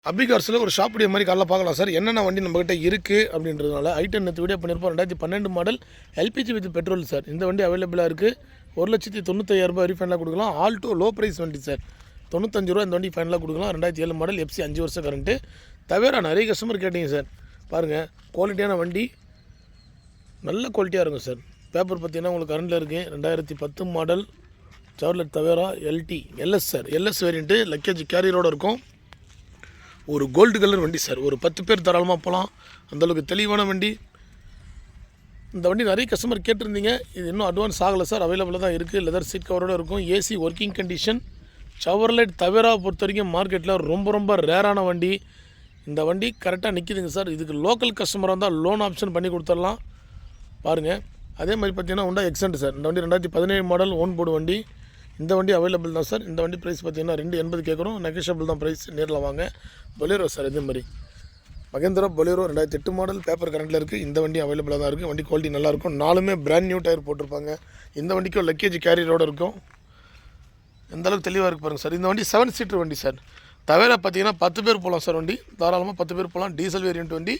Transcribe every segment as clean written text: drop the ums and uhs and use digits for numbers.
அபிகார்ஸில் ஒரு shop video மாதிரி காலைல பார்க்கலாம் சார். என்னென்ன வண்டி நம்மகிட்ட இருக்குது அப்படின்றதுனால ஐட்டன் நேற்று வீடியோ பண்ணியிருப்போம். 2012 model LPG with petrol sir. இந்த வண்டி அவைலபிளாக இருக்குது. 1,95,000 வரி ஃபைனலாக கொடுக்கலாம். ஆல்டோ லோ ப்ரைஸ் வண்டி சார். 95 ரூபா இந்த வண்டி ஃபைனலாக கொடுக்கலாம். 2007 மாடல் எஃப்சி 5 வருஷம் கரண்ட்டு. தவிர நிறைய கஸ்டமர் கேட்டிங்க சார். பாருங்கள், குவாலிட்டியான வண்டி, நல்ல குவாலிட்டியாக இருக்கும் சார். பேப்பர் பார்த்தீங்கன்னா உங்களுக்கு கரண்டில் இருக்குது. 2010 model Chevrolet Tavera LT LS sir. LS variant luggage கேரியரோடு இருக்கும். ஒரு கோல்டு கலர் வண்டி சார். ஒரு 10 பேர் தாராளமாக போகலாம். அந்தளவுக்கு தெளிவான வண்டி. இந்த வண்டி நிறைய கஸ்டமர் கேட்டிருந்தீங்க. இது இன்னும் அட்வான்ஸ் ஆகலை சார். அவைலபிளாக தான் இருக்குது. லெதர் சீட் கவரோடு இருக்கும். AC working condition. சார்லட் தவேரா பொறுத்த வரைக்கும் மார்க்கெட்டில் ரொம்ப ரேரான வண்டி. இந்த வண்டி கரெக்டாக நிற்கிதுங்க சார். இதுக்கு லோக்கல் கஸ்டமராக இருந்தால் லோன் ஆப்ஷன் பண்ணி கொடுத்துடலாம். பாருங்கள், அதே மாதிரி பார்த்தீங்கன்னா உண்டா எக்ஸென்ட் சார். இந்த வண்டி 2017 மாடல் ஓன் போர்டு வண்டி. இந்த வண்டி அவைலபிள் தான் சார். இந்த வண்டி ப்ரைஸ் பார்த்தீங்கன்னா 280 கேட்குறோம். நெகோஷியபிள் தான் ப்ரைஸ். நேரில் வாங்க. பொலேரோ சார். இதே மாதிரி மகேந்திரா பொலேரோ 2008 மாடல் பேப்பர் கரண்டில் இருக்குது. இந்த வண்டி அவைலபிளாக தான் இருக்குது. வண்டி குவாலிட்டி நல்லாயிருக்கும். 4மே பிராண்ட் நியூ டயர் போட்டிருப்பாங்க. இந்த வண்டிக்கும் லக்கேஜ் கேரியரோடு இருக்கும். எந்தளவுக்கு தெளிவாக இருக்குது பாருங்கள் சார். இந்த வண்டி 7 சீட்டர் வண்டி சார். தவேரா பார்த்தீங்கன்னா 10 பேர் போகலாம் சார். வண்டி தாராளமாக 10 பேர் போகலாம். டீசல் வேரியண்ட் வண்டி.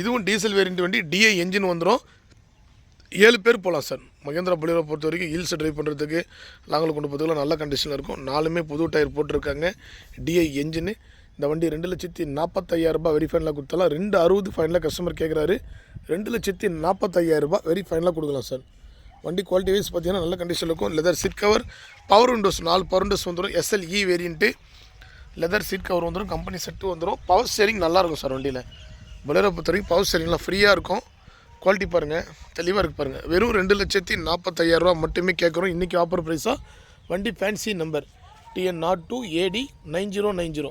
இதுவும் டீசல் வேரியண்ட் வண்டி. டிஐ என்ஜின் வந்துடும். 7 பேர் போகலாம் சார். மகேந்திரா பொலேரோ பொறுத்த வரைக்கும் ஹில்ஸ் ட்ரைவ் பண்ணுறதுக்கு, லாங்கில் கொண்டு போகிறதுக்குலாம் நல்ல கண்டிஷனில் இருக்கும். 4மே புது டயர் போட்டிருக்காங்க. D I engine. இந்த வண்டி 2,45,000 வெரி ஃபைனலாக கொடுத்தலாம். 260 ஃபைனலாக கஸ்டமர் கேட்குறாரு. 2,45,000 வெரி ஃபைனலாக கொடுக்கலாம் சார். வண்டி குவாலிட்டி வைஸ் பார்த்தீங்கன்னா நல்ல கண்டிஷனில் இருக்கும். Leather seat cover, power windows 4 power windows வந்துடும். SLE variant. Leather seat cover வந்துடும். கம்பெனி செட்டு வந்துடும். பவர் ஸ்டேரிங் நல்லாயிருக்கும் சார். வண்டியில் பொலேரோ பொறுத்த வரைக்கும் பவர் ஸ்டேரிங்லாம் ஃப்ரீயாக இருக்கும். குவாலிட்டி பாருங்கள், தெளிவாக இருக்குது பாருங்கள். வெறும் 2,45,000 மட்டுமே கேட்குறோம். இன்றைக்கி ஆஃபர் ப்ரைஸாக. வண்டி ஃபேன்சி நம்பர் TN02AD 9090.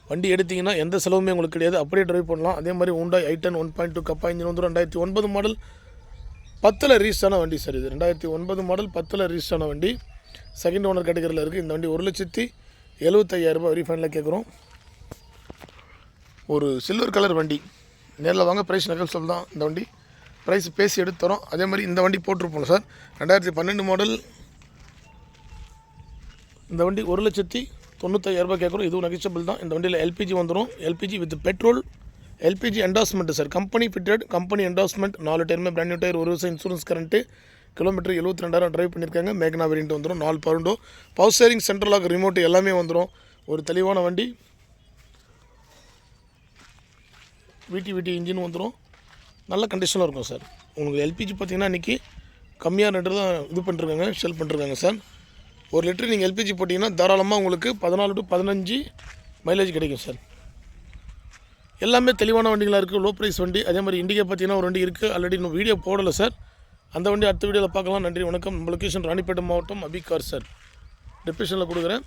வண்டி எடுத்திங்கன்னா எந்த செலவுமே உங்களுக்கு கிடையாது. அப்படியே ட்ரைவ் பண்ணலாம். அதே மாதிரி ஹூண்டாய் i10 1.2 கப்பா இன்ஜின் வந்துடும். 2009 மாடல் 10ல் ரீஸ்டான வண்டி சார். இது 2009 மாடல் 10ல் ரீஸ்டான வண்டி. செகண்ட் ஓனர் கேட்டகரியில் இருக்குது. இந்த வண்டி 1,75,000 வெரி ஃபைனலாக கேட்குறோம். ஒரு சில்வர் கலர் வண்டி. நேரில் வாங்க. ப்ரைஸ் நெகோஷியபிள் தான். இந்த வண்டி ப்ரைஸ் பேசி எடுத்து தரோம். அதே மாதிரி இந்த வண்டி போட்டிருப்போம் சார். 2012 மாடல். இந்த வண்டி 1,95,000 கேட்குறோம். இதுவும் நெகோஷியபிள் தான். இந்த வண்டியில் எல்பிஜி வந்துடும். LPG with petrol. LPG endorsement sir. Company fitted, company endorsement. 4 டயருமே பிராண்ட் நியூ டயர். 1 வருஷம் இன்சூரன்ஸ் கரண்ட்டு. கிலோமீட்டர் 72,000 ட்ரைவ் பண்ணியிருக்காங்க. மேக்னா வேரியண்ட் வந்துடும். 4 power window, power steering, central lock, remote எல்லாமே வந்துடும். ஒரு தெளிவான வண்டி. விடி இன்ஜின் வந்துடும். நல்ல கண்டிஷனில் இருக்கும் சார். உங்களுக்கு எல்பிஜி பார்த்தீங்கன்னா இன்றைக்கி கம்மியாக ரேட்டு தான் இது பண்ணிருக்காங்க, செல் பண்ணிருக்காங்க சார். 1 லிட்டர் நீங்கள் எல்பிஜி போட்டிங்கன்னா தாராளமாக உங்களுக்கு 14 to 15 மைலேஜ் கிடைக்கும் சார். எல்லாமே தெளிவான வண்டிகளாக இருக்குது. லோ ப்ரைஸ் வண்டி. அதே மாதிரி இண்டிகா பார்த்தீங்கன்னா ஒரு வண்டி இருக்குது. ஆல்ரெடி இன்னும் வீடியோ போடலை சார். அந்த வண்டி அடுத்த வீடியோவில் பார்க்கலாம். நன்றி, வணக்கம். நம்ம லொக்கேஷன் ராணிப்பேட்டை மாவட்டம் அபிகார் சார். டிஸ்கிரிப்ஷனில் கொடுக்குறேன்.